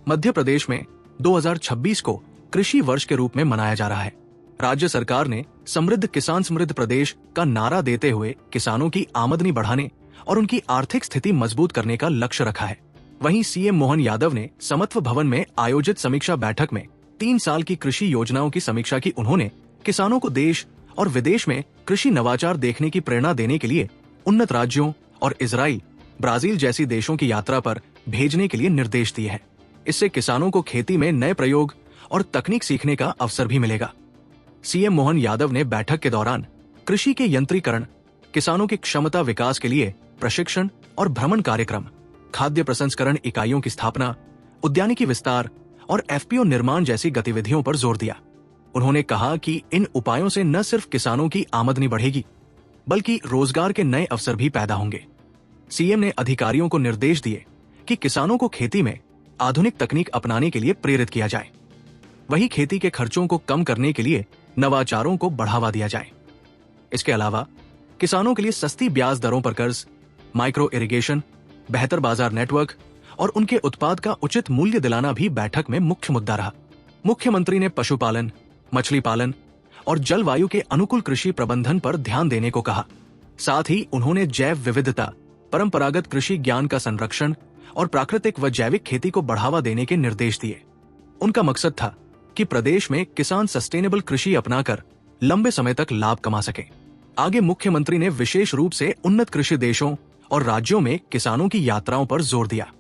मध्य प्रदेश में 2026 को कृषि वर्ष के रूप में मनाया जा रहा है। राज्य सरकार ने समृद्ध किसान समृद्ध प्रदेश का नारा देते हुए किसानों की आमदनी बढ़ाने और उनकी आर्थिक स्थिति मजबूत करने का लक्ष्य रखा है। वहीं सीएम मोहन यादव ने समत्व भवन में आयोजित समीक्षा बैठक में 3 साल की कृषि योजनाओं की समीक्षा की। उन्होंने किसानों को देश और विदेश में कृषि नवाचार देखने की प्रेरणा देने के लिए उन्नत राज्यों और इजराइल, ब्राजील जैसी देशों की यात्रा पर भेजने के लिए निर्देश दिए हैं। इससे किसानों को खेती में नए प्रयोग और तकनीक सीखने का अवसर भी मिलेगा। सीएम मोहन यादव ने बैठक के दौरान कृषि के यंत्रीकरण, किसानों की क्षमता विकास के लिए प्रशिक्षण और भ्रमण कार्यक्रम, खाद्य प्रसंस्करण इकाइयों की स्थापना, उद्यानिकी विस्तार और एफपीओ निर्माण जैसी गतिविधियों पर जोर दिया। उन्होंने कहा कि इन उपायों से न सिर्फ किसानों की आमदनी बढ़ेगी, बल्कि रोजगार के नए अवसर भी पैदा होंगे। सीएम ने अधिकारियों को निर्देश दिए कि किसानों को खेती में आधुनिक तकनीक अपनाने के लिए प्रेरित किया जाए। वहीं खेती के खर्चों को कम करने के लिए नवाचारों को बढ़ावा दिया जाए। इसके अलावा किसानों के लिए सस्ती ब्याज दरों पर कर्ज, माइक्रो इरिगेशन, बेहतर बाजार नेटवर्क और उनके उत्पाद का उचित मूल्य दिलाना भी बैठक में मुख्य मुद्दा रहा। मुख्यमंत्री ने पशुपालन, मछली पालन और जलवायु के अनुकूल कृषि प्रबंधन पर ध्यान देने को कहा। साथ ही उन्होंने जैव विविधता, परंपरागत कृषि ज्ञान का संरक्षण और प्राकृतिक व जैविक खेती को बढ़ावा देने के निर्देश दिए। उनका मकसद था कि प्रदेश में किसान सस्टेनेबल कृषि अपनाकर लंबे समय तक लाभ कमा सके। आगे मुख्यमंत्री ने विशेष रूप से उन्नत कृषि देशों और राज्यों में किसानों की यात्राओं पर जोर दिया।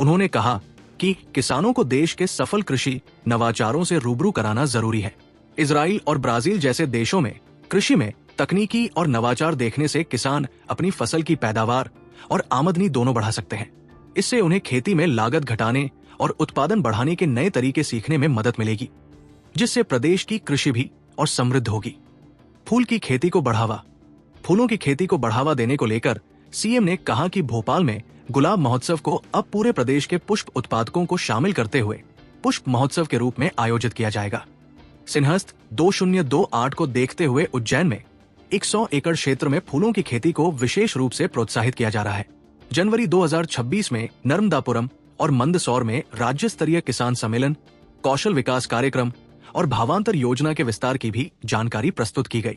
उन्होंने कहा कि किसानों को देश के सफल कृषि नवाचारों से रूबरू कराना जरूरी है। इजराइल और ब्राजील जैसे देशों में कृषि में तकनीकी और नवाचार देखने से किसान अपनी फसल की पैदावार और आमदनी दोनों बढ़ा सकते हैं। इससे उन्हें खेती में लागत घटाने और उत्पादन बढ़ाने के नए तरीके सीखने में मदद मिलेगी, जिससे प्रदेश की कृषि भी और समृद्ध होगी। फूलों की खेती को बढ़ावा देने को लेकर सीएम ने कहा कि भोपाल में गुलाब महोत्सव को अब पूरे प्रदेश के पुष्प उत्पादकों को शामिल करते हुए पुष्प महोत्सव के रूप में आयोजित किया जाएगा। सिंहस्थ 2028 को देखते हुए उज्जैन में 100 एकड़ क्षेत्र में फूलों की खेती को विशेष रूप से प्रोत्साहित किया जा रहा है। जनवरी 2026 में नर्मदापुरम और मंदसौर में राज्य स्तरीय किसान सम्मेलन, कौशल विकास कार्यक्रम और भावांतर योजना के विस्तार की भी जानकारी प्रस्तुत की गई।